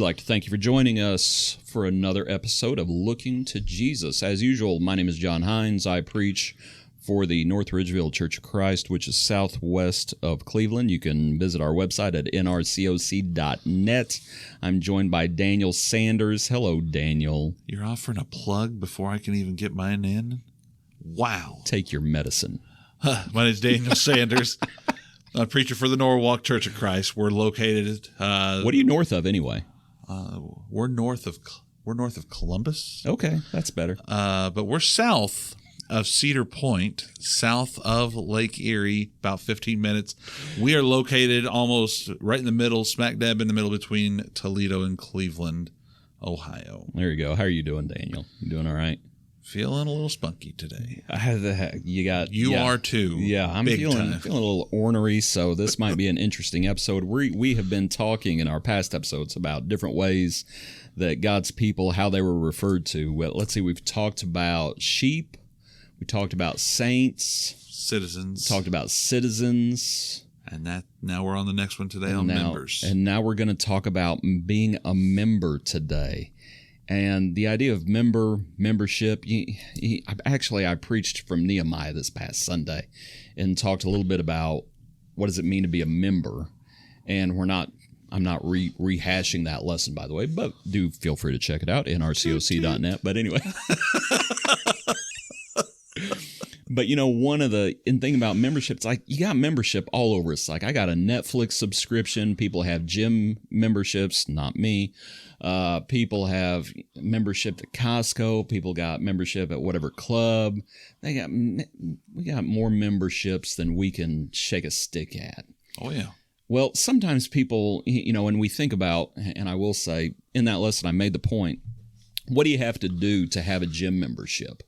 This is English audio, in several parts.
like to thank you for joining us for another episode of Looking to Jesus. As usual, my name is John Hines. I preach for the North Ridgeville Church of Christ, which is southwest of Cleveland. You can visit our website at nrcoc.net. I'm joined by Daniel Sanders. Hello, Daniel. You're offering a plug before I can even get mine in? Wow. Take your medicine. My name is Daniel Sanders. I'm a preacher for the Norwalk Church of Christ. We're located. What are you north of anyway? We're north of Columbus. Okay, that's better. But we're south of Cedar Point, south of Lake Erie, about 15 minutes. We are located almost right in the middle, smack dab in the middle between Toledo and Cleveland, Ohio. There you go. How are you doing, Daniel? You doing all right? Feeling a little spunky today. You are too. Yeah, I'm feeling a little ornery, so this might be an interesting episode. We have been talking in our past episodes about different ways that God's people, how they were referred to. Well, let's see, we've talked about sheep, we talked about saints, citizens, talked about citizens, and now we're on the next one today on members. And now we're going to talk about being a member today. And the idea of membership, I preached from Nehemiah this past Sunday and talked a little bit about what does it mean to be a member. And I'm not rehashing that lesson, by the way, but do feel free to check it out, nrcoc.net. But anyway. But, one of the thing about membership, it's like you got membership all over. It's like I got a Netflix subscription. People have gym memberships, not me. People have membership at Costco. People got membership at whatever club. We got more memberships than we can shake a stick at. Oh, yeah. Well, sometimes people, when we think about, and I will say in that lesson, I made the point, what do you have to do to have a gym membership?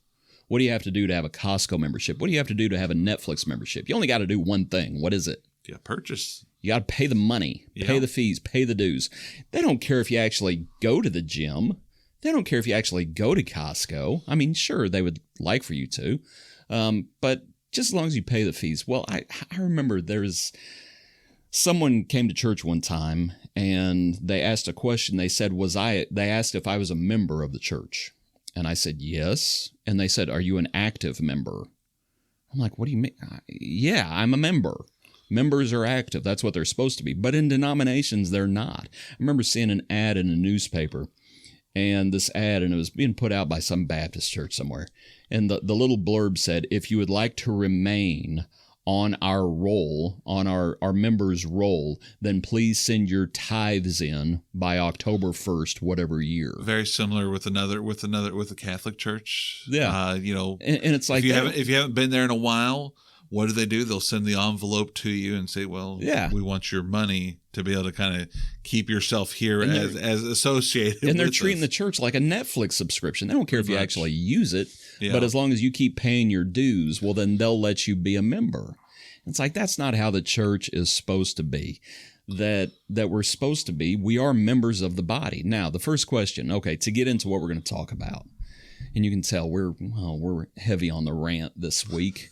What do you have to do to have a Costco membership? What do you have to do to have a Netflix membership? You only got to do one thing. What is it? Yeah, purchase. You got to pay the money, pay the fees, pay the dues. They don't care if you actually go to the gym. They don't care if you actually go to Costco. I mean, sure, they would like for you to, but just as long as you pay the fees. Well, I remember someone came to church one time and they asked a question. They said, they asked if I was a member of the church. And I said, yes. And they said, are you an active member? I'm like, what do you mean? Yeah, I'm a member. Members are active. That's what they're supposed to be. But in denominations, they're not. I remember seeing an ad in a newspaper, and this ad, and it was being put out by some Baptist church somewhere. And the little blurb said, if you would like to remain on our roll, on our members' roll, then please send your tithes in by October 1st, whatever year. Very similar with the Catholic Church. Yeah. And it's like if you haven't been there in a while, what do? They'll send the envelope to you and say, well, we want your money to be able to kind of keep yourself here as associated with And they're treating the church like a Netflix subscription. They don't care if you actually use it, but as long as you keep paying your dues, well, then they'll let you be a member. It's like that's not how the church is supposed to be. That we're supposed to be. We are members of the body. Now, the first question, to get into what we're going to talk about. And you can tell we're heavy on the rant this week.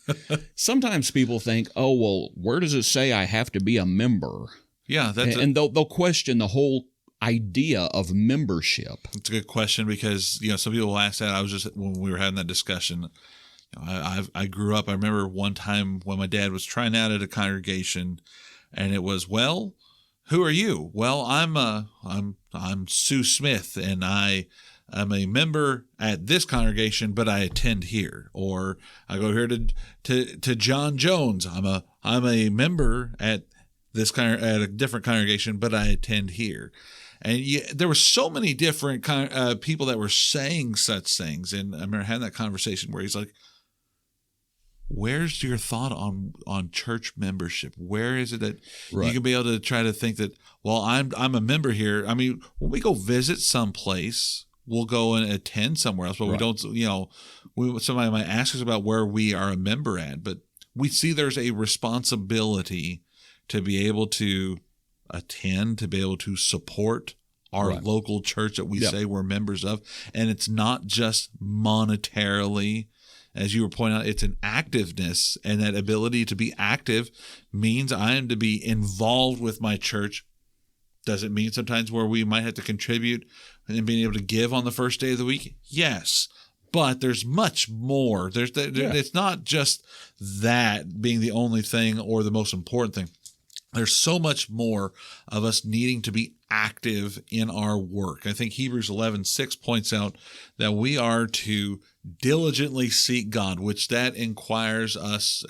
Sometimes people think, oh, well, where does it say I have to be a member? Yeah. They'll question the whole idea of membership. It's a good question because, some people will ask that. When we were having that discussion, I grew up. I remember one time when my dad was trying out at a congregation and it was, well, who are you? Well, I'm Sue Smith and I'm a member at this congregation, but I attend here. Or I go here to John Jones. I'm a member at at a different congregation, but I attend here. And there were so many different people that were saying such things. And I remember having that conversation where he's like, where's your thought on church membership? Where is it that you can be able to try to think that, well, I'm a member here. I mean, when we go visit someplace, we'll go and attend somewhere else, but we don't, somebody might ask us about where we are a member at, but we see there's a responsibility to be able to attend, to be able to support our local church that we say we're members of. And it's not just monetarily. As you were pointing out, it's an activeness, and that ability to be active means I am to be involved with my church Does it mean sometimes where we might have to contribute and being able to give on the first day of the week? Yes. But there's much more. It's not just that being the only thing or the most important thing. There's so much more of us needing to be active in our work. I think Hebrews 11:6 points out that we are to diligently seek God, which that requires us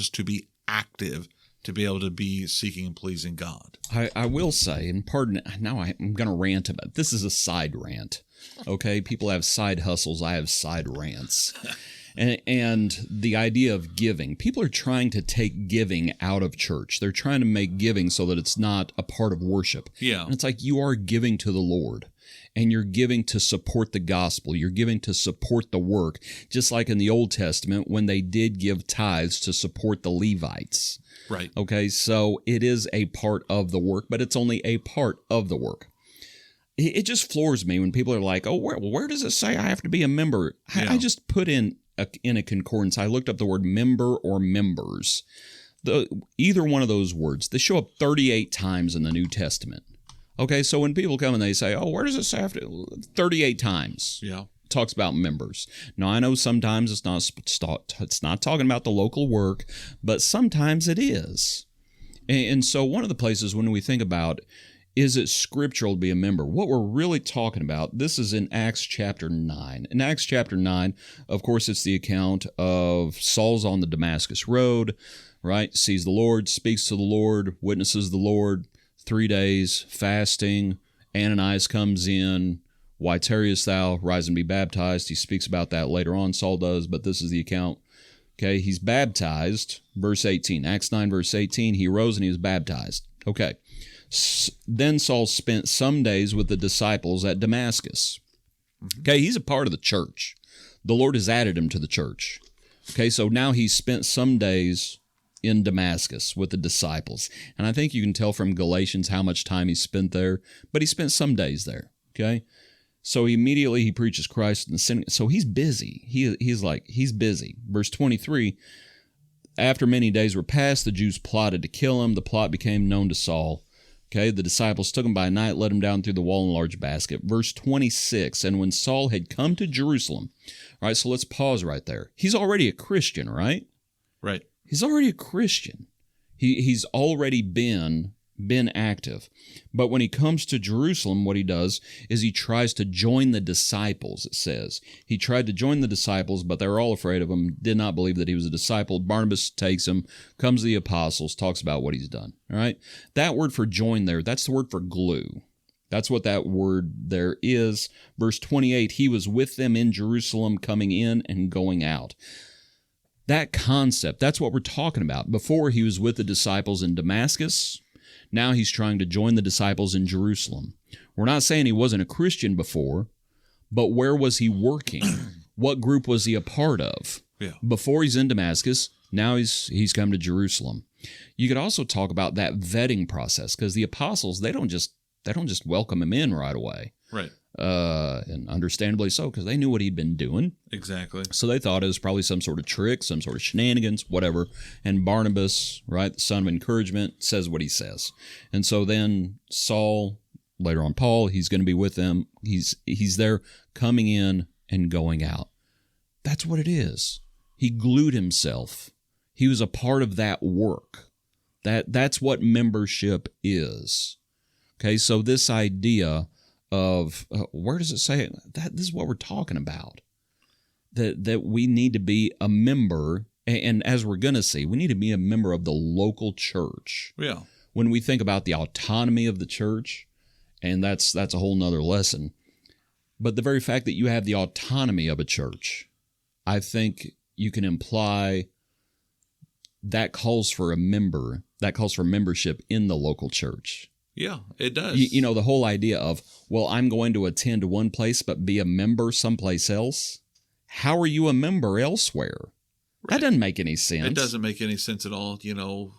to be active to be able to be seeking and pleasing God. I will say, and pardon, now I'm going to rant about this. Is a side rant. Okay, people have side hustles. I have side rants. And the idea of giving, people are trying to take giving out of church. They're trying to make giving so that it's not a part of worship. Yeah. And it's like you are giving to the Lord, and you're giving to support the gospel. You're giving to support the work, just like in the Old Testament when they did give tithes to support the Levites. Right. Okay, so it is a part of the work, but it's only a part of the work. It just floors me when people are like, oh, where does it say I have to be a member? I just put in a concordance, I looked up the word member or members. Either one of those words, they show up 38 times in the New Testament. Okay, so when people come and they say, oh, where does it say after 38 times? Yeah. It talks about members. Now, I know sometimes it's not talking about the local work, but sometimes it is. And so one of the places when we think about, is it scriptural to be a member? What we're really talking about, this is in Acts chapter 9. In Acts chapter 9, of course, it's the account of Saul's on the Damascus road, right? Sees the Lord, speaks to the Lord, witnesses the Lord, 3 days, fasting. Ananias comes in. Why tarriest thou? Rise and be baptized. He speaks about that later on, Saul does, but this is the account. Okay, he's baptized, verse 18. Acts 9, verse 18, he arose and he was baptized. Okay. Then Saul spent some days with the disciples at Damascus. Okay, he's a part of the church. The Lord has added him to the church. Okay, so now he's spent some days in Damascus with the disciples. And I think you can tell from Galatians how much time he spent there, but he spent some days there. Okay, so immediately he preaches Christ in the synagogue. So he's busy. He's busy. Verse 23, after many days were passed, the Jews plotted to kill him. The plot became known to Saul. Okay, the disciples took him by night, let him down through the wall in a large basket. Verse 26, and when Saul had come to Jerusalem, all right, so let's pause right there. He's already a Christian, right? Right. He's already a Christian. He's already been active. But when he comes to Jerusalem, what he does is he tries to join the disciples, it says. He tried to join the disciples, but they were all afraid of him, did not believe that he was a disciple. Barnabas takes him, comes to the apostles, talks about what he's done. All right? That word for join there, that's the word for glue. That's what that word there is. Verse 28, he was with them in Jerusalem, coming in and going out. That concept, that's what we're talking about. Before he was with the disciples in Damascus. Now he's trying to join the disciples in Jerusalem. We're not saying he wasn't a Christian before, but where was he working? What group was he a part of? Yeah. Before he's in Damascus, now he's come to Jerusalem. You could also talk about that vetting process, because the apostles, they don't just welcome him in right away. Right. And understandably so, because they knew what he'd been doing. Exactly. So they thought it was probably some sort of trick, some sort of shenanigans, whatever. And Barnabas, right, the son of encouragement, says what he says. And so then Saul, later on Paul, he's going to be with them. He's there coming in and going out. That's what it is. He glued himself. He was a part of that work. That's what membership is. Okay, so this idea of where does it say that this is what we're talking about, that we need to be a member, and as we're going to see, we need to be a member of the local church. Yeah. When we think about the autonomy of the church, and that's a whole nother lesson, but the very fact that you have the autonomy of a church, I think you can imply that calls for a member, that calls for membership in the local church. Yeah, it does. You know, the whole idea of, well, I'm going to attend one place but be a member someplace else. How are you a member elsewhere? Right. That doesn't make any sense. It doesn't make any sense at all. You know,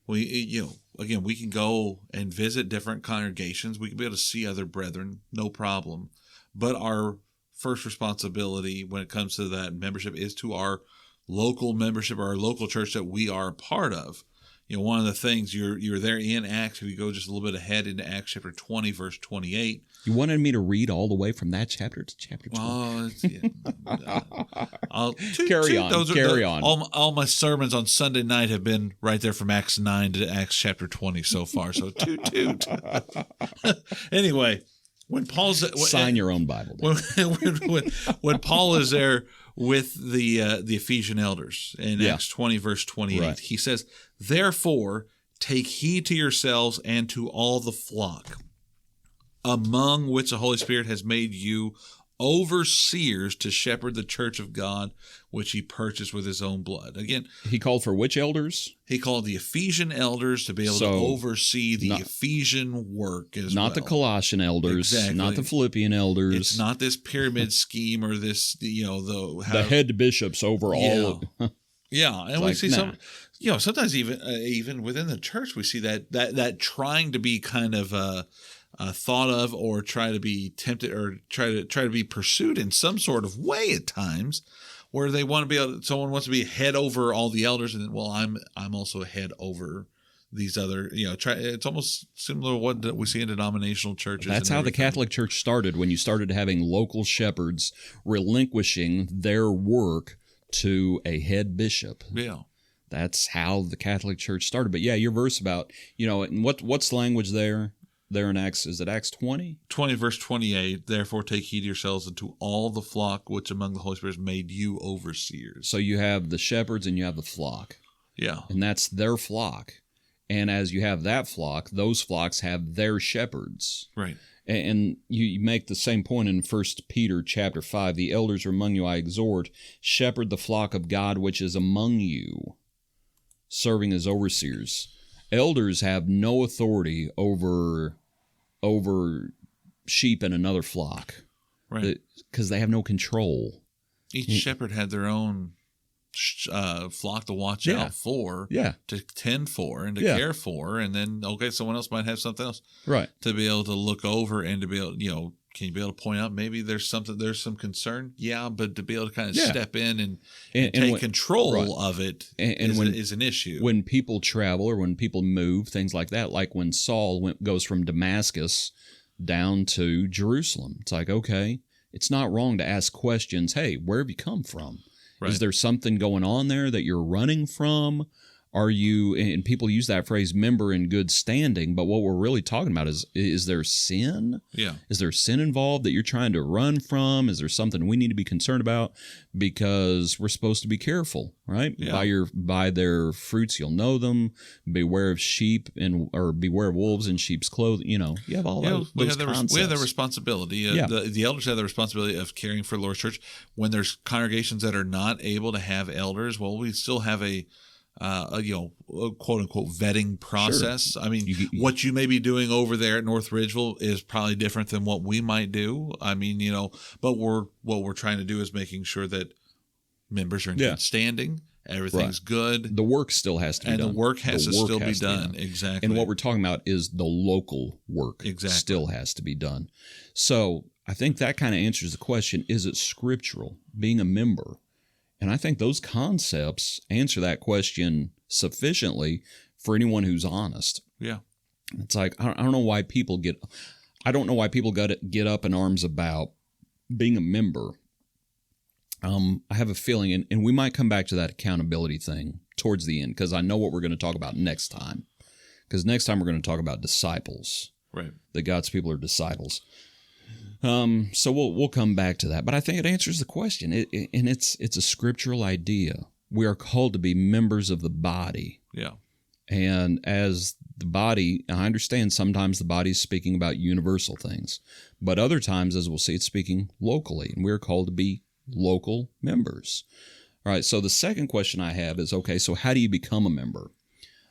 again, we can go and visit different congregations. We can be able to see other brethren, no problem. But our first responsibility when it comes to that membership is to our local membership or our local church that we are a part of. one of the things you're there in Acts. If you go just a little bit ahead into Acts chapter 20, verse 28. You wanted me to read all the way from that chapter to chapter 20. Oh, Carry on. All my sermons on Sunday night have been right there from Acts 9 to Acts chapter 20 so far. So toot. Anyway, when Paul's sign your own Bible. When Paul is there with the Ephesian elders in Acts 20 verse 28, right. He says, "Therefore, take heed to yourselves and to all the flock, among which the Holy Spirit has made you overseers to shepherd the church of God, which he purchased with his own blood." Again, he called for which elders? He called the Ephesian elders to be able to oversee the Ephesian work as well. Not the Colossian elders, not the Philippian elders. It's not this pyramid scheme or this, the head bishops over all. Yeah, and we see some, sometimes even within the church, we see that trying to be kind of thought of or try to be tempted or try to be pursued in some sort of way at times, where they want to be someone wants to be head over all the elders, and then, I'm also head over these other, it's almost similar to what we see in denominational churches. That's how the Catholic Church started, when you started having local shepherds relinquishing their work to a head bishop. Yeah. That's how the Catholic Church started. But yeah, your verse about, and what's the language there in Acts? Is it Acts 20? 20 verse 28, "Therefore take heed to yourselves and to all the flock which among the Holy Spirit has made you overseers." So you have the shepherds and you have the flock. Yeah. And that's their flock. And as you have that flock, those flocks have their shepherds. Right. And you make the same point in 1 Peter chapter 5. "The elders are among you, I exhort, shepherd the flock of God which is among you, serving as overseers." Elders have no authority over sheep in another flock, right? Because they have no control. Each shepherd had their own flock to watch out for, to tend for, and to care for, and then someone else might have something else, right? To be able to look over and to be able, can you be able to point out maybe there's some concern? Yeah, but to be able to kind of step in and take control of it is an issue. When people travel or when people move, things like that, like when Saul goes from Damascus down to Jerusalem, it's like, okay, it's not wrong to ask questions. Hey, where have you come from? Right. Is there something going on there that you're running from? Are you, and people use that phrase, member in good standing, but what we're really talking about is there sin? Yeah. Is there sin involved that you're trying to run from? Is there something we need to be concerned about? Because we're supposed to be careful, right? Yeah. By their fruits you'll know them. Beware of sheep or beware of wolves in sheep's clothing. You have all those concepts. We have the responsibility. The elders have the responsibility of caring for the Lord's church. When there's congregations that are not able to have elders, well, we still have a quote unquote vetting process. Sure. I mean, what you may be doing over there at North Ridgeville is probably different than what we might do. I mean, but what we're trying to do is making sure that members are in good standing. Everything's good. The work still has to be done. And the work has to still be done. Exactly. And what we're talking about is the local work. Exactly. Still has to be done. So I think that kind of answers the question, is it scriptural, being a member? And I think those concepts answer that question sufficiently for anyone who's honest. Yeah. It's like, I don't know why people get up in arms about being a member. I have a feeling, and we might come back to that accountability thing towards the end, because I know what we're going to talk about next time. Because next time we're going to talk about disciples. Right. That God's people are disciples. So we'll come back to that, but I think it answers the question, and it's a scriptural idea. We are called to be members of the body. Yeah. And as the body, I understand sometimes the body is speaking about universal things, but other times, as we'll see, it's speaking locally, and we're called to be local members. All right. So the second question I have is, okay, so how do you become a member?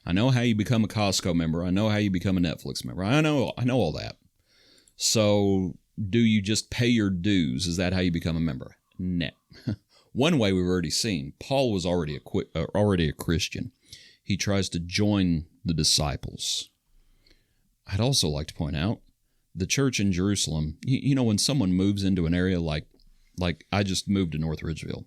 I know how you become a Costco member. I know how you become a Netflix member. I know all that. So do you just pay your dues? Is that how you become a member? No. One way we've already seen, Paul was already a Christian. He tries to join the disciples. I'd also like to point out the church in Jerusalem. When someone moves into an area like I just moved to North Ridgeville,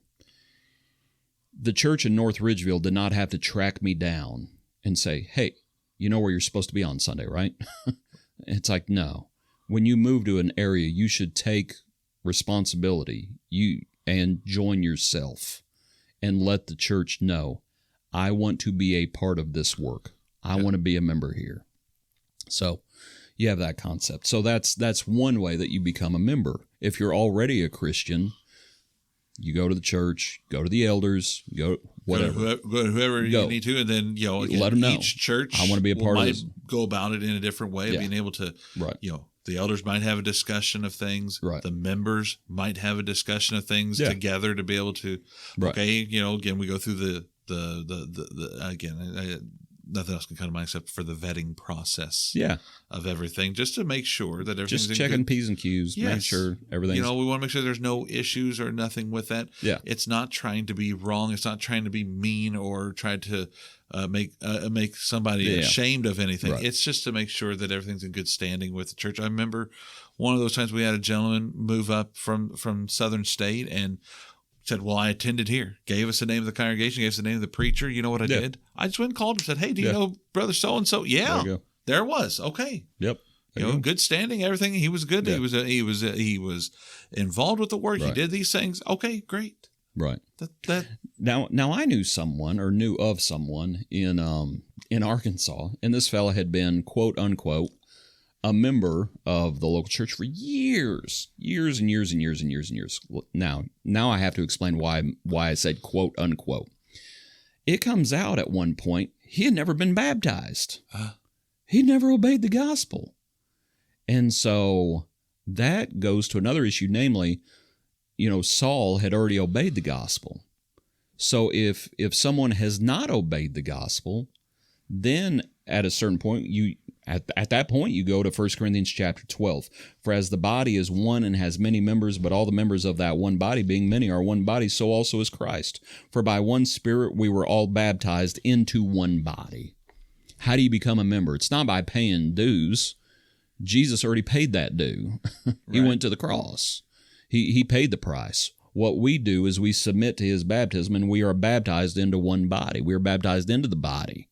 the church in North Ridgeville did not have to track me down and say, hey, you know where you're supposed to be on Sunday, right? It's like, no. When you move to an area, you should take responsibility and join yourself and let the church know, I want to be a part of this work. I want to be a member here. So you have that concept. So that's one way that you become a member. If you're already a Christian, you go to the church, go to the elders, go whatever. Go to whoever you need to, and then again, let them know. Each church I want to be a part of this. Go about it in a different way, being able to, the elders might have a discussion of things. Right. The members might have a discussion of things together to be able to. Right. Okay, again, we go through the nothing else can come to mind except for the vetting process. Of everything, just to make sure that everything's just checking P's and Q's, make sure everything's. We want to make sure there's no issues or nothing with that. Yeah. It's not trying to be wrong. It's not trying to be mean or try to make somebody ashamed of anything. Right. It's just to make sure that everything's in good standing with the church. I remember one of those times we had a gentleman move up from Southern State and said, well, I attended here, gave us the name of the congregation, gave us the name of the preacher. You know what I did? I just went and called him and said, hey, do you know Brother So-and-so? Yeah, there it was. Okay. Yep. Good standing, everything. He was good. Yeah. He was involved with the work. Right. He did these things. Okay, great. Right. That Now I knew of someone in Arkansas, and this fella had been, quote unquote, a member of the local church for years. Now I have to explain why I said quote unquote. It comes out at one point he had never been baptized. He'd never obeyed the gospel. And so that goes to another issue, namely, Saul had already obeyed the gospel. So if someone has not obeyed the gospel, then at a certain point, at that point, you go to 1 Corinthians chapter 12. For as the body is one and has many members, but all the members of that one body, being many, are one body, so also is Christ. For by one Spirit we were all baptized into one body. How do you become a member? It's not by paying dues. Jesus already paid that due. He went to the cross. He paid the price. What we do is we submit to his baptism, and we are baptized into one body. We are baptized into the body.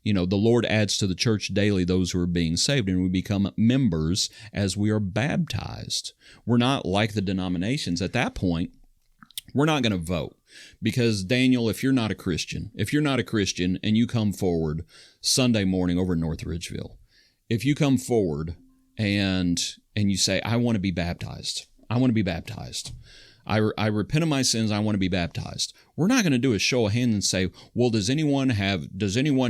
The Lord adds to the church daily those who are being saved, and we become members as we are baptized. We're not like the denominations. At that point, we're not going to vote. Because, Daniel, if you're not a Christian and you come forward Sunday morning over in North Ridgeville, if you come forward and you say, I want to be baptized. I repent of my sins. I want to be baptized. We're not going to do a show of hands and say, well, does anyone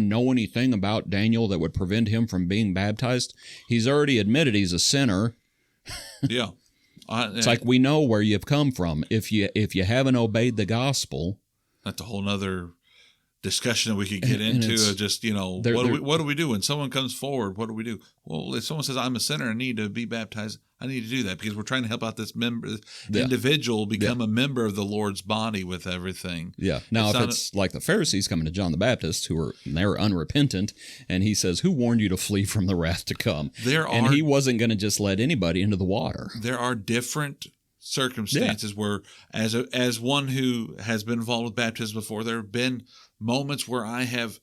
know anything about Daniel that would prevent him from being baptized? He's already admitted he's a sinner. Yeah. It's like we know where you've come from. If you haven't obeyed the gospel, that's a whole nother discussion that we could get into. Just what do we do when someone comes forward? What do we do? Well, if someone says I'm a sinner and need to be baptized, I need to do that because we're trying to help out this individual become a member of the Lord's body with everything. Yeah. Now, it's like the Pharisees coming to John the Baptist, they're unrepentant, and he says, "Who warned you to flee from the wrath to come?" And he wasn't going to just let anybody into the water. There are different circumstances where, as one who has been involved with baptism before, there have been moments where I have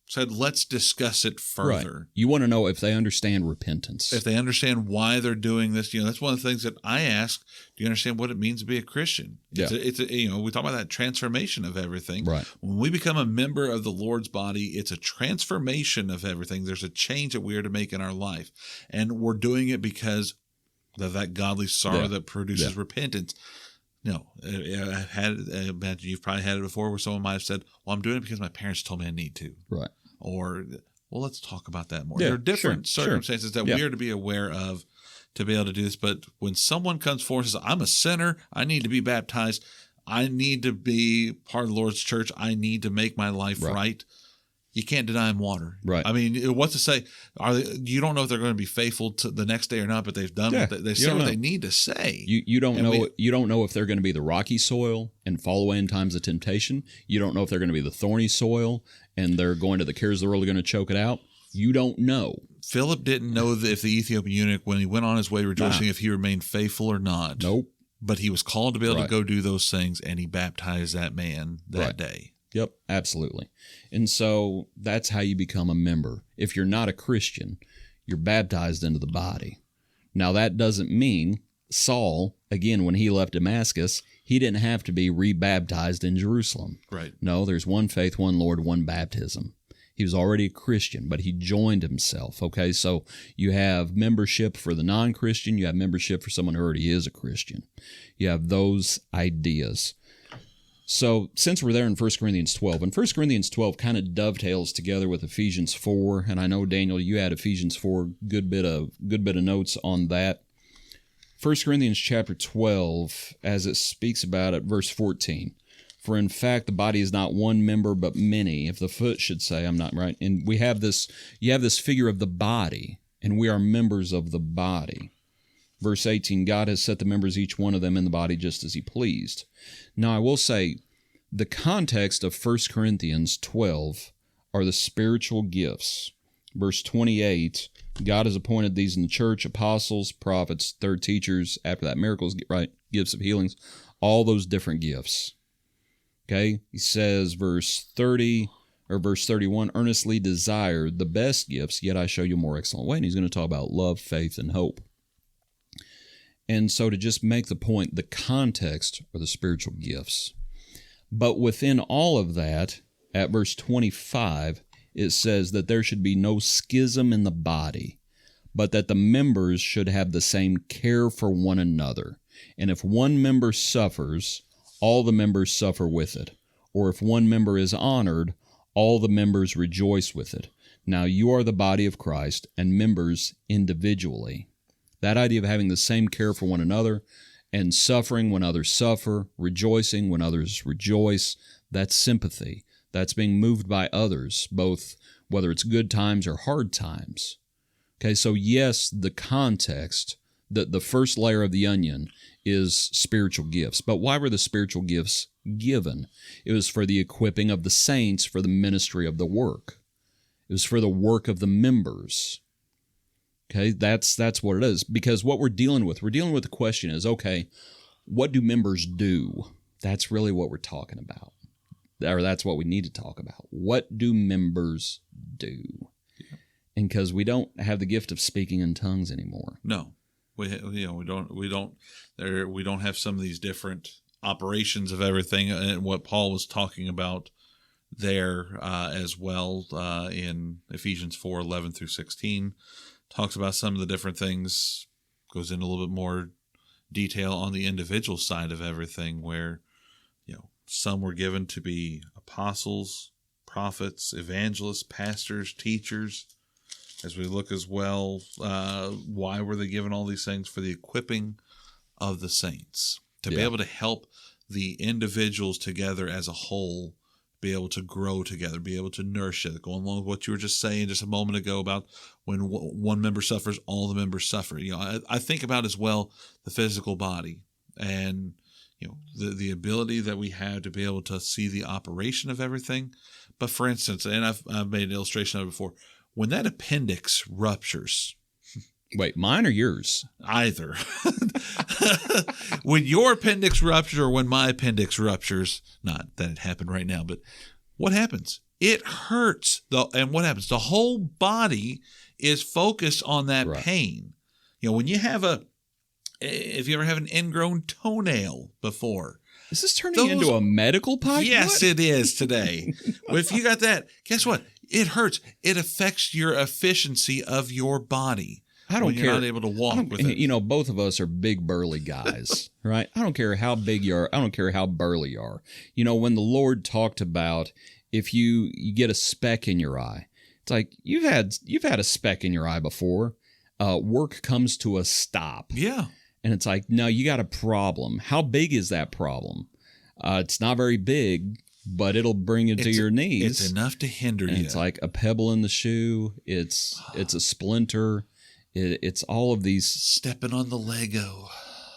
said, let's discuss it further. Right. You want to know if they understand repentance. If they understand why they're doing this. That's one of the things that I ask. Do you understand what it means to be a Christian? Yeah. We talk about that transformation of everything. Right. When we become a member of the Lord's body, it's a transformation of everything. There's a change that we are to make in our life. And we're doing it because of that godly sorrow that produces repentance. No, imagine you've probably had it before where someone might have said, well, I'm doing it because my parents told me I need to. Right. Or, well, let's talk about that more. Yeah, there are different circumstances that we are to be aware of to be able to do this. But when someone comes forward and says, I'm a sinner, I need to be baptized, I need to be part of the Lord's church, I need to make my life right. You can't deny them water. Right. I mean, what's to say? You don't know if they're going to be faithful to the next day or not, but they've done they said what they need to say. You don't know. You don't know if they're going to be the rocky soil and fall away in times of temptation. You don't know if they're going to be the thorny soil and they're going to the cares of the world are going to choke it out. You don't know. Philip didn't know if the Ethiopian eunuch, when he went on his way rejoicing, if he remained faithful or not. Nope. But he was called to be able to go do those things, and he baptized that man that day. Yep, absolutely. And so that's how you become a member. If you're not a Christian, you're baptized into the body. Now, that doesn't mean Saul, again, when he left Damascus, he didn't have to be rebaptized in Jerusalem. Right. No, there's one faith, one Lord, one baptism. He was already a Christian, but he joined himself. Okay, so you have membership for the non-Christian. You have membership for someone who already is a Christian. You have those ideas. So since we're there in 1 Corinthians 12, and 1 Corinthians 12 kind of dovetails together with Ephesians 4, and I know, Daniel, you had Ephesians 4, good bit of notes on that. 1 Corinthians chapter 12, as it speaks about it, verse 14. For in fact, the body is not one member, but many. If the foot should say, I'm not right. And we have this, you have this figure of the body, and we are members of the body. Verse 18, God has set the members, each one of them, in the body just as he pleased. Now, I will say, the context of 1 Corinthians 12 are the spiritual gifts. Verse 28, God has appointed these in the church, apostles, prophets, third teachers, after that miracles, right, gifts of healings, all those different gifts. Okay, he says, verse 30 or verse 31, earnestly desire the best gifts, yet I show you a more excellent way. And he's going to talk about love, faith, and hope. And so to just make the point, the context are the spiritual gifts. But within all of that, at verse 25, it says that there should be no schism in the body, but that the members should have the same care for one another. And if one member suffers, all the members suffer with it. Or if one member is honored, all the members rejoice with it. Now you are the body of Christ, and members individually. That idea of having the same care for one another, and suffering when others suffer, rejoicing when others rejoice, that's sympathy. That's being moved by others, both whether it's good times or hard times. Okay, so yes, the context, the first layer of the onion is spiritual gifts. But why were the spiritual gifts given? It was for the equipping of the saints for the ministry of the work. It was for the work of the members. Okay, that's what it is. Because what we're dealing with the question is, okay, what do members do? That's really what we're talking about. Or that's what we need to talk about. What do members do? Yeah. And because we don't have the gift of speaking in tongues anymore. No. We don't have some of these different operations of everything, and what Paul was talking about there as well in Ephesians 4:11 through 16, talks about some of the different things, goes into a little bit more detail on the individual side of everything, where some were given to be apostles, prophets, evangelists, pastors, teachers. As we look as well, why were they given all these things? For the equipping of the saints, to be able to help the individuals together as a whole be able to grow together, be able to nourish it. Going along with what you were just saying just a moment ago about when one member suffers, all the members suffer. I think about as well the physical body, and the ability that we have to be able to see the operation of everything. But for instance, and I've made an illustration of it before, when that appendix ruptures. Wait, mine or yours? Either. When your appendix ruptures or when my appendix ruptures, not that it happened right now, but what happens? It hurts. And what happens? The whole body is focused on that pain. When you have if you ever have an ingrown toenail before. Is this turning into a medical podcast? Yes, it is today. Well, if you got that, guess what? It hurts. It affects your efficiency of your body. I don't when care. You're not able to walk with it. Both of us are big, burly guys, right? I don't care how big you are. I don't care how burly you are. When the Lord talked about if you get a speck in your eye, it's like you've had a speck in your eye before. Work comes to a stop. Yeah. And it's like, no, you got a problem. How big is that problem? It's not very big, but it'll bring you to your knees. It's enough to hinder you. It's like a pebble in the shoe. It's a splinter. It's all of these. Stepping on the Lego.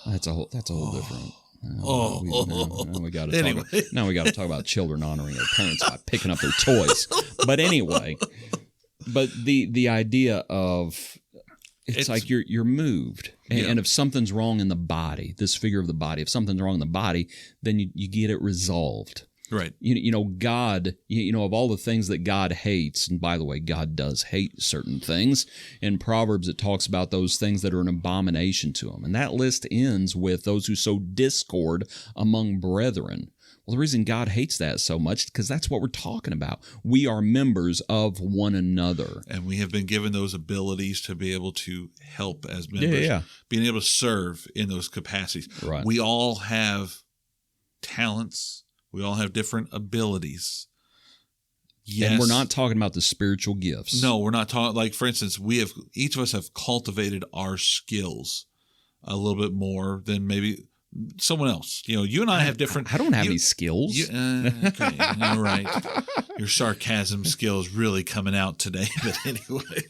That's a whole different. We got to talk about children honoring their parents by picking up their toys. But anyway, the idea of it's like you're moved. And if something's wrong in the body, this figure of the body, if something's wrong in the body, then you get it resolved. Right. God, of all the things that God hates, and by the way, God does hate certain things. In Proverbs, it talks about those things that are an abomination to him. And that list ends with those who sow discord among brethren. Well, the reason God hates that so much is because that's what we're talking about. We are members of one another. And we have been given those abilities to be able to help as members, being able to serve in those capacities. Right. We all have talents. We all have different abilities. Yes. And we're not talking about the spiritual gifts. No, we're not talking, like, for instance, each of us have cultivated our skills a little bit more than maybe someone else. You and I have different. I don't have any skills. Okay, all right. Your sarcasm skills really coming out today. But anyway,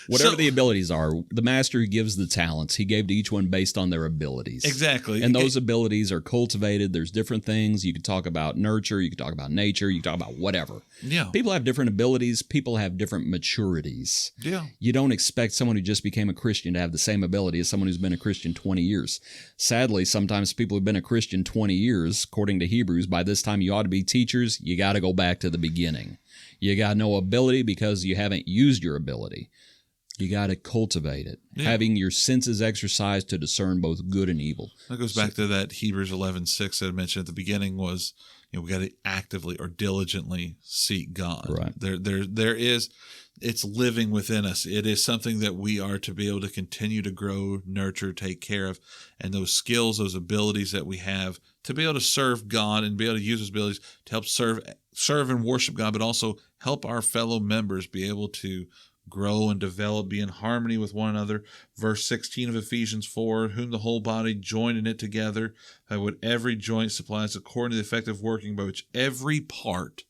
whatever the abilities are, the master who gives the talents, he gave to each one based on their abilities. Exactly. And those abilities are cultivated. There's different things. You can talk about nurture. You can talk about nature. You can talk about whatever. Yeah. People have different abilities. People have different maturities. Yeah. You don't expect someone who just became a Christian to have the same ability as someone who's been a Christian 20 years. Sadly, sometimes people who've been a Christian 20 years, according to Hebrews, by this time you ought to be teachers. You got to go back to the beginning. You got no ability because you haven't used your ability. You got to cultivate it, having your senses exercised to discern both good and evil. That goes back to that Hebrews 11:6 that I mentioned at the beginning was, we got to actively or diligently seek God. Right. There is, it's living within us. It is something that we are to be able to continue to grow, nurture, take care of, and those skills, those abilities that we have to be able to serve God and be able to use those abilities to help serve and worship God, but also help our fellow members be able to grow and develop, be in harmony with one another. Verse 16 of Ephesians 4, whom the whole body joined in it together, by what every joint supplies according to the effective working by which every part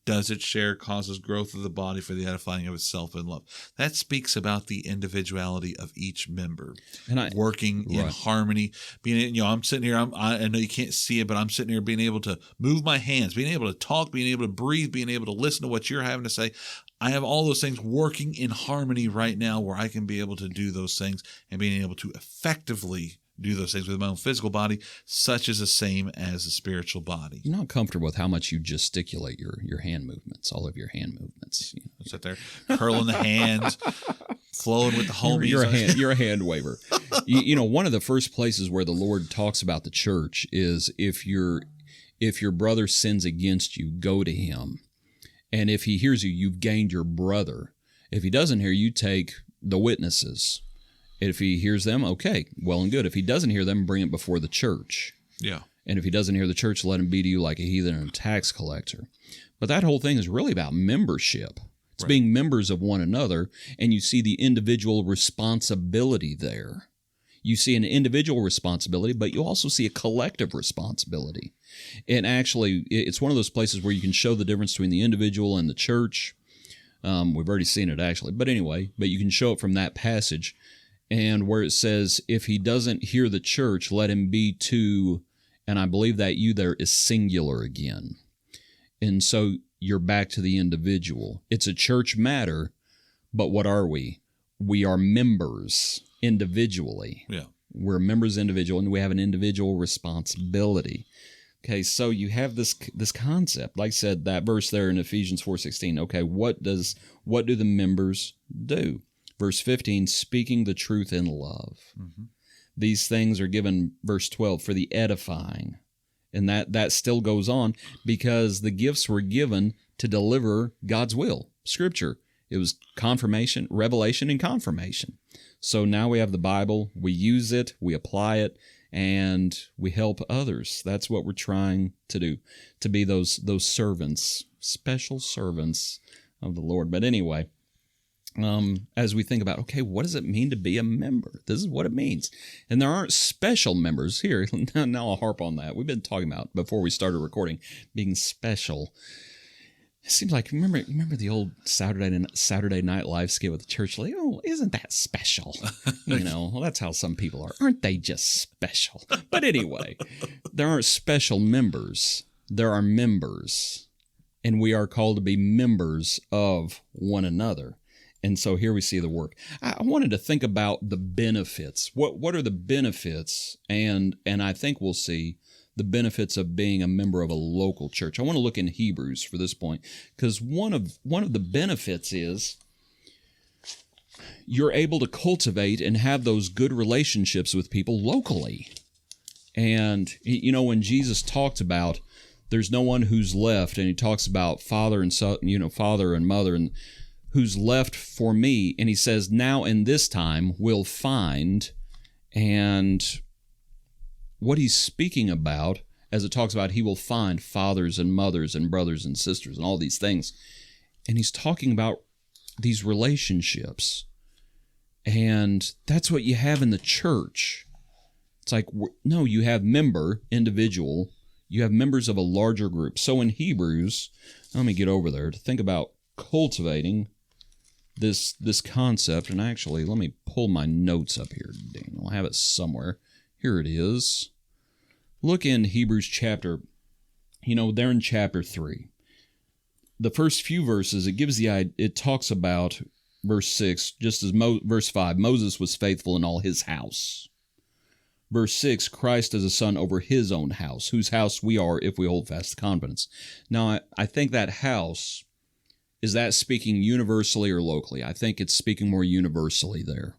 does its share, causes growth of the body for the edifying of itself in love. That speaks about the individuality of each member, and working in harmony. Being, I'm sitting here. I know you can't see it, but I'm sitting here being able to move my hands, being able to talk, being able to breathe, being able to listen to what you're having to say. I have all those things working in harmony right now, where I can be able to do those things and being able to effectively do those things with my own physical body, such as the same as the spiritual body. You're not comfortable with how much you gesticulate your hand movements, all of your hand movements. Sit there, curling the hands, flowing with the homies. You're a hand waver. One of the first places where the Lord talks about the church is if your brother sins against you, go to him. And if he hears you, you've gained your brother. If he doesn't hear you, take the witnesses. If he hears them, okay, well and good. If he doesn't hear them, bring it before the church. Yeah. And if he doesn't hear the church, let him be to you like a heathen and a tax collector. But that whole thing is really about membership. It's being members of one another, and you see the individual responsibility there. You see an individual responsibility, but you also see a collective responsibility. And actually, it's one of those places where you can show the difference between the individual and the church. We've already seen it, actually. But you can show it from that passage. And where it says, if he doesn't hear the church, let him be to, and I believe that you there is singular again. And so you're back to the individual. It's a church matter, but what are we? We are members individually. Yeah. We're members individual, and we have an individual responsibility. Okay, so you have this concept. Like I said, that verse there in Ephesians 4:16. Okay, what do the members do? Verse 15, speaking the truth in love. Mm-hmm. These things are given, verse 12, for the edifying. And that still goes on because the gifts were given to deliver God's will. Scripture. It was confirmation, revelation, and confirmation. So now we have the Bible. We use it. We apply it. And we help others. That's what we're trying to do, to be those servants, special servants of the Lord. But anyway, as we think about, okay, what does it mean to be a member? This is what it means. And there aren't special members here. Now I'll harp on that. We've been talking about, before we started recording, being special. It seems like, remember the old Saturday Night Live skit with the church lady? Oh, isn't that special? Well, that's how some people are. Aren't they just special? But anyway, there aren't special members. There are members. And we are called to be members of one another. And so here we see the work. I wanted to think about the benefits. What are the benefits? And I think we'll see the benefits of being a member of a local church. I want to look in Hebrews for this point, because one of the benefits is you're able to cultivate and have those good relationships with people locally. And, you know, when Jesus talked about there's no one who's left, and he talks about father and son, you know, father and mother, and who's left for me, and he says, now in this time we'll find, and what he's speaking about, as it talks about, he will find fathers and mothers and brothers and sisters and all these things. And he's talking about these relationships. And that's what you have in the church. It's like, no, you have individual, you have members of a larger group. So in Hebrews, let me get over there to think about cultivating this concept. And actually, let me pull my notes up here, Daniel. I have it somewhere. Here it is. Look in Hebrews chapter, they're in chapter 3. The first few verses, it talks about verse 6, just as verse 5, Moses was faithful in all his house. Verse 6, Christ as a son over his own house, whose house we are if we hold fast the confidence. Now, I think that house, is that speaking universally or locally? I think it's speaking more universally there.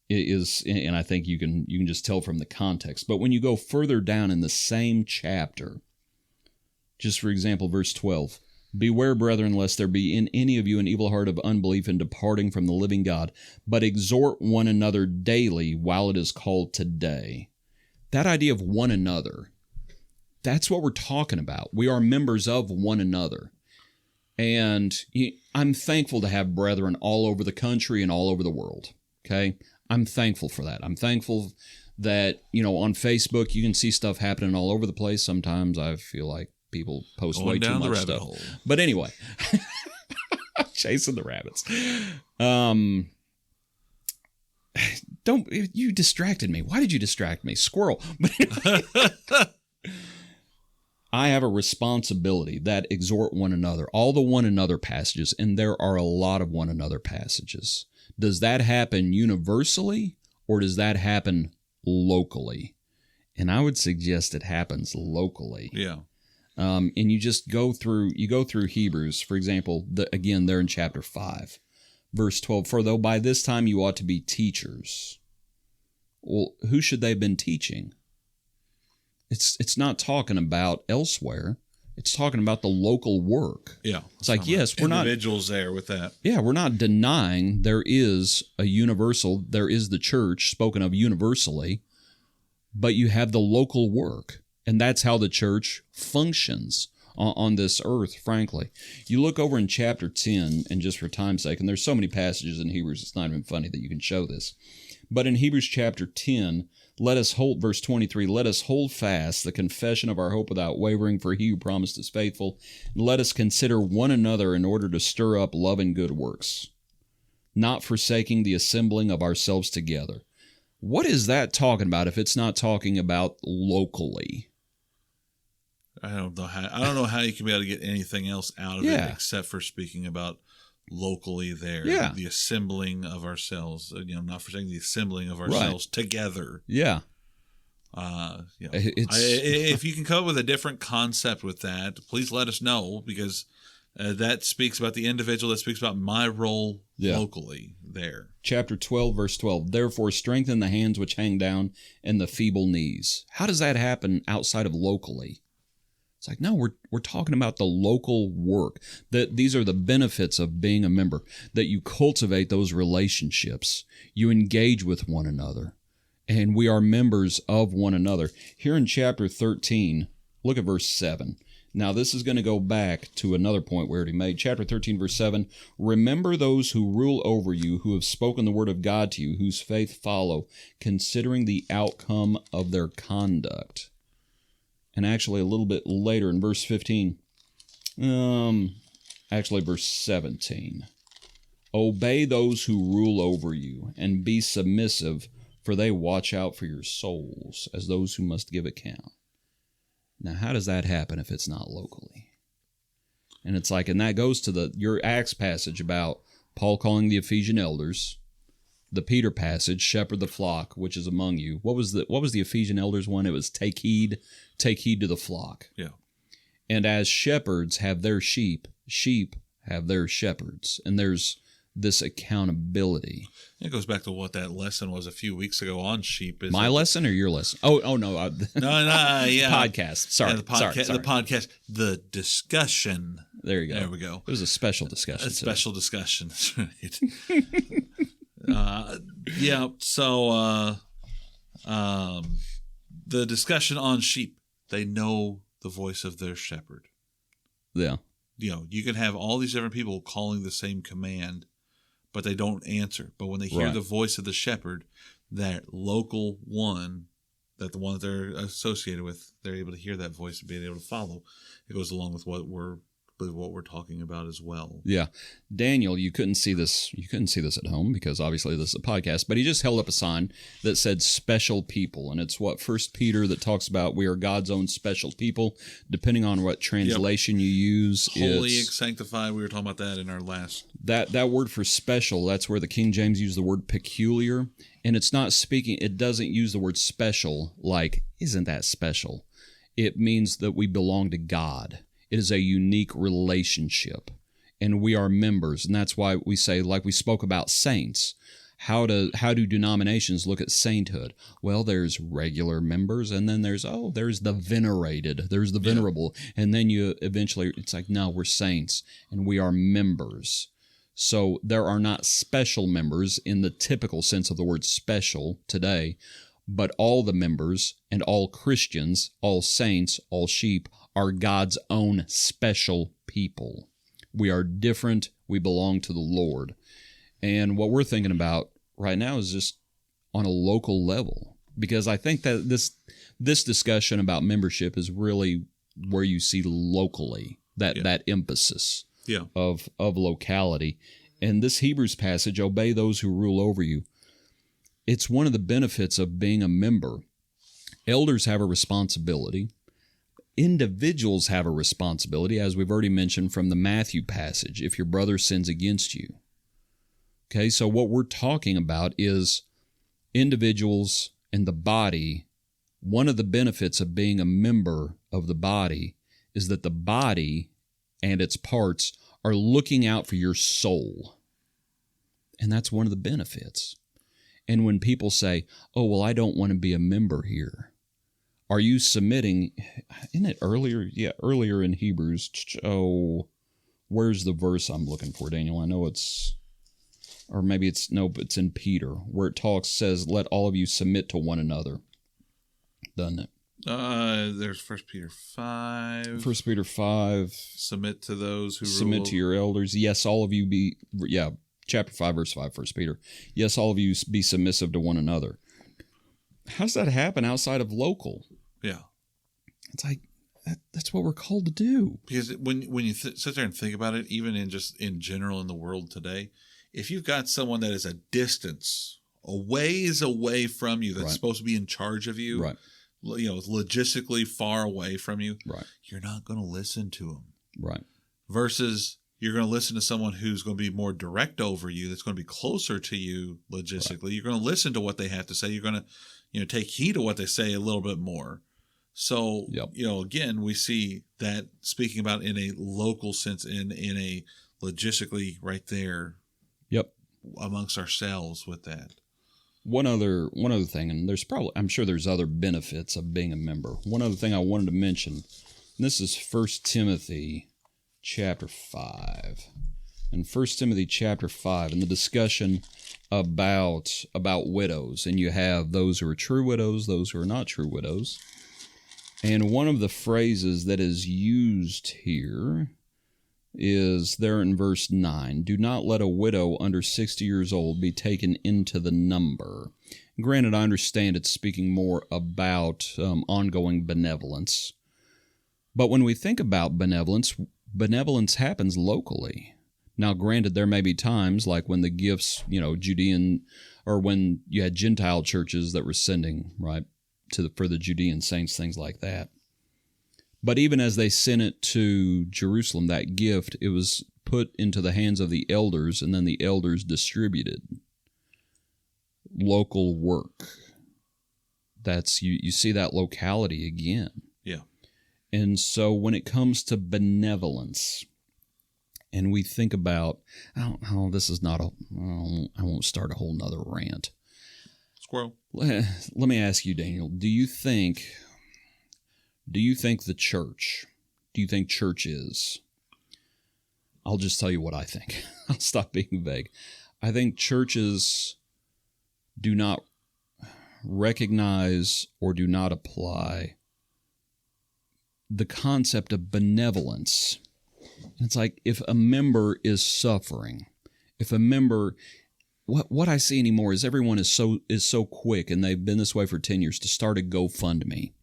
It is, and I think you can just tell from the context. But when you go further down in the same chapter, just for example, verse 12, beware, brethren, lest there be in any of you an evil heart of unbelief in departing from the living God, but exhort one another daily while it is called today. That idea of one another, that's what we're talking about. We are members of one another. And I'm thankful to have brethren all over the country and all over the world, okay? I'm thankful for that. I'm thankful that, on Facebook, you can see stuff happening all over the place. Sometimes I feel like people post way too much stuff. Hole. But anyway, chasing the rabbits. You distracted me. Why did you distract me? Squirrel. I have a responsibility that exhort one another. All the one another passages, and there are a lot of one another passages. Does that happen universally, or does that happen locally? And I would suggest it happens locally. Yeah. And you just go through Hebrews, for example, again, they're in chapter 5, verse 12, for though by this time you ought to be teachers. Well, who should they have been teaching? It's not talking about elsewhere. It's talking about the local work. Yeah. It's like, yes, we're not individuals there with that. Yeah, we're not denying there is the church spoken of universally, but you have the local work. And that's how the church functions on this earth, frankly. You look over in chapter 10, and just for time's sake, and there's so many passages in Hebrews, it's not even funny that you can show this. But in Hebrews chapter 10, verse 23, let us hold fast the confession of our hope without wavering, for he who promised is faithful. And let us consider one another in order to stir up love and good works, not forsaking the assembling of ourselves together. What is that talking about if it's not talking about locally? I don't know how you can be able to get anything else out of it except for speaking about locally there. Yeah. The assembling of ourselves, not forsaking the assembling of ourselves together. Yeah. If you can come up with a different concept with that, please let us know, because that speaks about the individual, that speaks about my role locally there. Chapter 12, verse 12, therefore strengthen the hands which hang down and the feeble knees. How does that happen outside of locally? It's like, no, we're talking about the local work. That these are the benefits of being a member, that you cultivate those relationships. You engage with one another, and we are members of one another. Here in chapter 13, look at verse 7. Now, this is going to go back to another point where he made. Chapter 13, verse 7, remember those who rule over you, who have spoken the word of God to you, whose faith follow, considering the outcome of their conduct. And actually, a little bit later in verse 15, verse 17, obey those who rule over you, and be submissive, for they watch out for your souls as those who must give account. Now, how does that happen if it's not locally? And it's like, and that goes to your Acts passage about Paul calling the Ephesian elders, the Peter passage, shepherd the flock which is among you. What was the Ephesian elders one? It was take heed to the flock. Yeah. And as shepherds have their sheep, sheep have their shepherds. And there's this accountability. It goes back to what that lesson was a few weeks ago on sheep. My lesson or your lesson? Oh no. No, yeah. Podcast. Sorry. Yeah, the podcast. The discussion. There you go. There we go. It was a special discussion. Special discussion. That's right. Yeah. So the discussion on sheep, they know the voice of their shepherd. Yeah. You can have all these different people calling the same command, but they don't answer. But when they hear the voice of the shepherd, that local one, the one that they're associated with, they're able to hear that voice and being able to follow. It goes along with what we're talking about as well. Yeah. Daniel, you couldn't see this at home because obviously this is a podcast, but he just held up a sign that said special people. And it's what 1 Peter that talks about we are God's own special people, depending on what translation you use. Holy, sanctified. We were talking about that in our last. That word for special, that's where the King James used the word peculiar. And it doesn't use the word special like, isn't that special? It means that we belong to God. It is a unique relationship, and we are members, and that's why we say, like we spoke about saints, how do denominations look at sainthood? Well, there's regular members, and then there's the venerated, there's the venerable, and then it's like, no, we're saints, and we are members. So there are not special members in the typical sense of the word special today, but all the members and all Christians, all saints, all sheep are God's own special people. We are different. We belong to the Lord. And what we're thinking about right now is just on a local level, because I think that this discussion about membership is really where you see locally that emphasis of locality. And this Hebrews passage, obey those who rule over you. It's one of the benefits of being a member. Elders have a responsibility. Individuals have a responsibility, as we've already mentioned from the Matthew passage, if your brother sins against you. Okay, so what we're talking about is individuals and the body. One of the benefits of being a member of the body is that the body and its parts are looking out for your soul. And that's one of the benefits. And when people say, oh, well, I don't want to be a member here. Are you submitting, isn't it earlier? Yeah, earlier in Hebrews. Oh, where's the verse I'm looking for, Daniel? I know it's in Peter, where it says, let all of you submit to one another. Doesn't it? There's 1 Peter 5. 1 Peter 5. Submit to those who submit to your elders. Yes, all of you be, chapter 5, verse 5, 1 Peter. Yes, all of you be submissive to one another. How does that happen outside of local? Yeah. It's like, that's what we're called to do. Because when you sit there and think about it, even in general in the world today, if you've got someone that is a distance, a ways away from you, that's supposed to be in charge of you, logistically far away from you, you're not going to listen to them. Right. Versus you're going to listen to someone who's going to be more direct over you, that's going to be closer to you logistically. Right. You're going to listen to what they have to say. You're going to take heed to what they say a little bit more. So, again, we see that speaking about in a local sense, in a logistically right there amongst ourselves with that. One other thing, and I'm sure there's other benefits of being a member. One other thing I wanted to mention, and this is 1 Timothy chapter 5. In 1 Timothy chapter 5, in the discussion about widows, and you have those who are true widows, those who are not true widows. And one of the phrases that is used here is there in verse 9, do not let a widow under 60 years old be taken into the number. Granted, I understand it's speaking more about ongoing benevolence. But when we think about benevolence happens locally. Now, granted, there may be times like when the gifts, Judean, or when you had Gentile churches that were sending, for the Judean saints, things like that. But even as they sent it to Jerusalem, that gift, it was put into the hands of the elders, and then the elders distributed. local work. That's you see that locality again. Yeah. And so when it comes to benevolence, and we think about, this is not I won't start a whole nother rant. Squirrel. Let me ask you, Daniel, do you think the church, do you think churches, I'll just tell you what I think. I'll stop being vague. I think churches do not recognize or do not apply the concept of benevolence. It's like if a member is suffering, if a member, what I see anymore is everyone is so quick, and they've been this way for 10 years, to start a GoFundMe.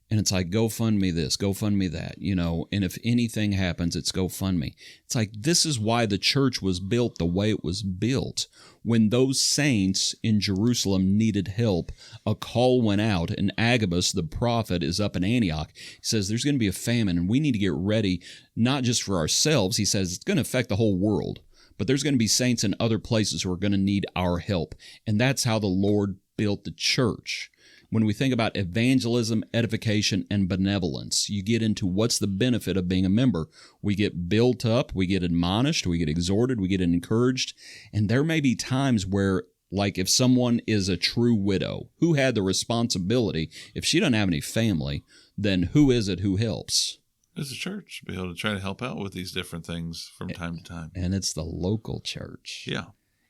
And it's like, GoFundMe this, GoFundMe that, and if anything happens, it's GoFundMe. It's like, this is why the church was built the way it was built. When those saints in Jerusalem needed help, a call went out, and Agabus, the prophet, is up in Antioch. He says, there's going to be a famine, and we need to get ready, not just for ourselves. He says, it's going to affect the whole world, but there's going to be saints in other places who are going to need our help. And that's how the Lord built the church. When we think about evangelism, edification, and benevolence, you get into what's the benefit of being a member. We get built up, we get admonished, we get exhorted, we get encouraged. And there may be times where, like if someone is a true widow, who had the responsibility, if she doesn't have any family, then who is it who helps? It's the church, be able to try to help out with these different things from time to time. And it's the local church. Yeah.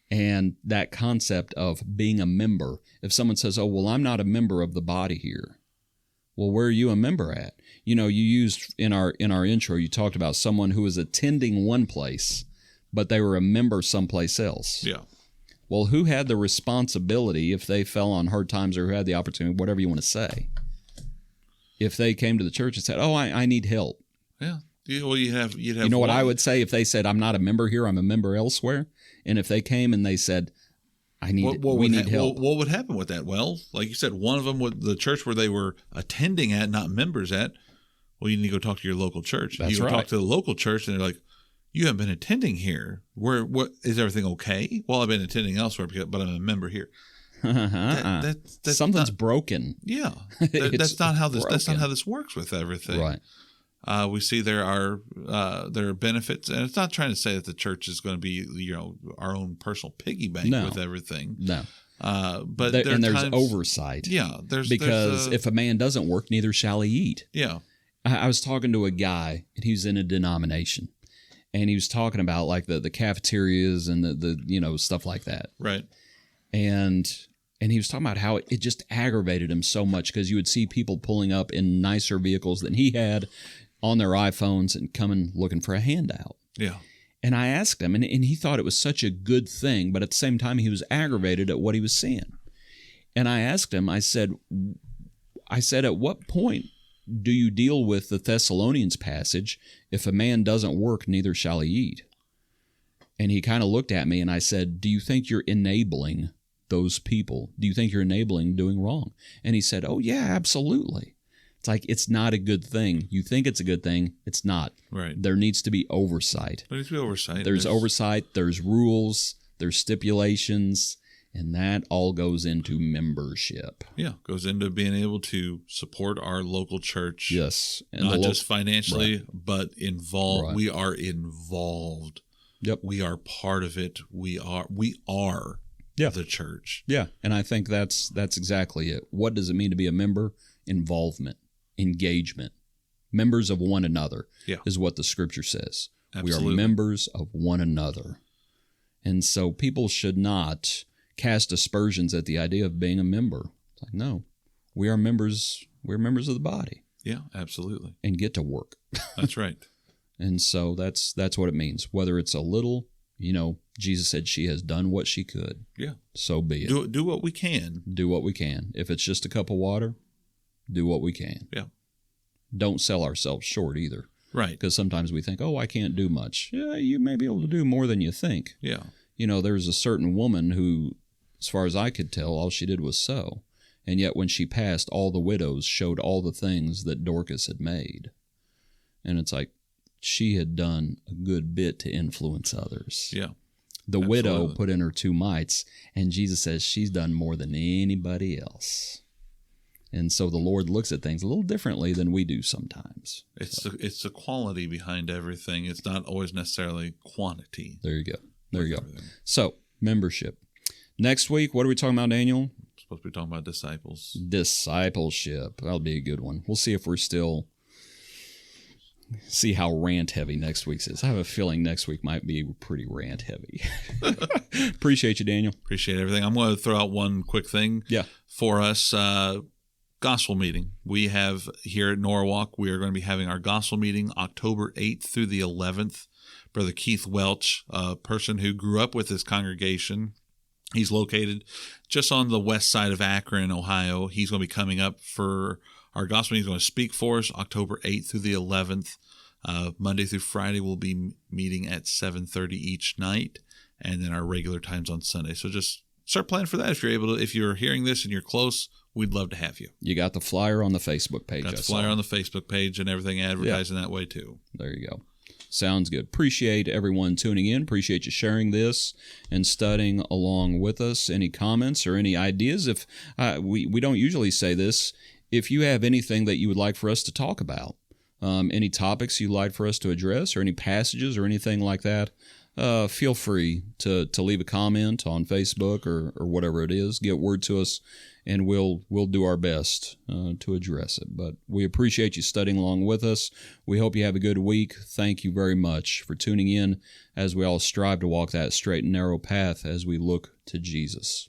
And that concept of being a member, if someone says, oh, well, I'm not a member of the body here. Well, where are you a member at? You used in our intro, you talked about someone who was attending one place, but they were a member someplace else. Yeah. Well, who had the responsibility if they fell on hard times, or who had the opportunity, whatever you want to say? If they came to the church and said, oh, I need help. Yeah. Well, you'd have. You know what I would say if they said, I'm not a member here, I'm a member elsewhere? And if they came and they said, we need help. What would happen with that? Well, like you said, one of them with the church where they were attending at, not members at. Well, you need to go talk to your local church. That's you go right. talk to the local church, and they're like, you haven't been attending here. What is everything okay? Well, I've been attending elsewhere, but I'm a member here. That's something's broken. Yeah, that's not how this. Broken. That's not how this works with everything. Right. We see there are benefits, and it's not trying to say that the church is going to be our own personal piggy bank with everything. No, but there's oversight. Yeah, because if a man doesn't work, neither shall he eat. Yeah, I was talking to a guy, and he was in a denomination, and he was talking about like the cafeterias and the stuff like that. Right. And he was talking about how it just aggravated him so much because you would see people pulling up in nicer vehicles than he had on their iPhones and coming looking for a handout. Yeah. And I asked him, and he thought it was such a good thing, but at the same time, he was aggravated at what he was seeing. And I asked him, I said, at what point do you deal with the Thessalonians passage, if a man doesn't work, neither shall he eat? And he kind of looked at me, and I said, do you think you're enabling those people? Do you think you're enabling doing wrong? And he said, oh, yeah, absolutely. It's like, it's not a good thing. You think it's a good thing. It's not. Right. There needs to be oversight. There needs to be oversight. There's oversight. There's rules. There's stipulations. And that all goes into membership. Yeah. Goes into being able to support our local church. Yes. And not just financially, right. but involved. Right. We are involved. Yep. We are part of it. We are yeah. the church. Yeah. And I think that's exactly it. What does it mean to be a member? Involvement, engagement, members of one another is what the scripture says. Absolutely. We are members of one another. And so people should not cast aspersions at the idea of being a member. It's like, no, we are members. We're members of the body. Yeah, absolutely. And get to work. That's right. And so that's what it means. Whether it's a little, Jesus said she has done what she could. Yeah. So be it. Do what we can. Do what we can. If it's just a cup of water, do what we can. Yeah. Don't sell ourselves short either. Right. Because sometimes we think, I can't do much. Yeah, you may be able to do more than you think. Yeah. There's a certain woman who, as far as I could tell, all she did was sew. And yet when she passed, all the widows showed all the things that Dorcas had made. And it's like, she had done a good bit to influence others. Yeah. The widow put in her 2 mites, and Jesus says she's done more than anybody else. And so the Lord looks at things a little differently than we do sometimes. It's the quality behind everything. It's not always necessarily quantity. There you go. There you go. So, membership. Next week, what are we talking about, Daniel? We're supposed to be talking about disciples. Discipleship. That'll be a good one. We'll see if we're still... See how rant heavy next week's is. I have a feeling next week might be pretty rant heavy. Appreciate you, Daniel. Appreciate everything. I'm going to throw out one quick thing for us. Gospel meeting. We have here at Norwalk, we are going to be having our gospel meeting October 8th through the 11th. Brother Keith Welch, a person who grew up with this congregation, he's located just on the west side of Akron, Ohio. He's going to be coming up for our gospel meeting. He's going to speak for us October 8th through the 11th. Monday through Friday, we'll be meeting at 7:30 each night, and then our regular times on Sunday. So just start planning for that if you're able to. If you're hearing this and you're close, we'd love to have you. You got the flyer on the Facebook page. Got the flyer on the Facebook page and everything advertising that way too. There you go. Sounds good. Appreciate everyone tuning in. Appreciate you sharing this and studying along with us. Any comments or any ideas? If we don't usually say this, if you have anything that you would like for us to talk about, any topics you'd like for us to address, or any passages or anything like that, feel free to leave a comment on Facebook or whatever it is. Get word to us, and we'll do our best to address it. But we appreciate you studying along with us. We hope you have a good week. Thank you very much for tuning in as we all strive to walk that straight and narrow path as we look to Jesus.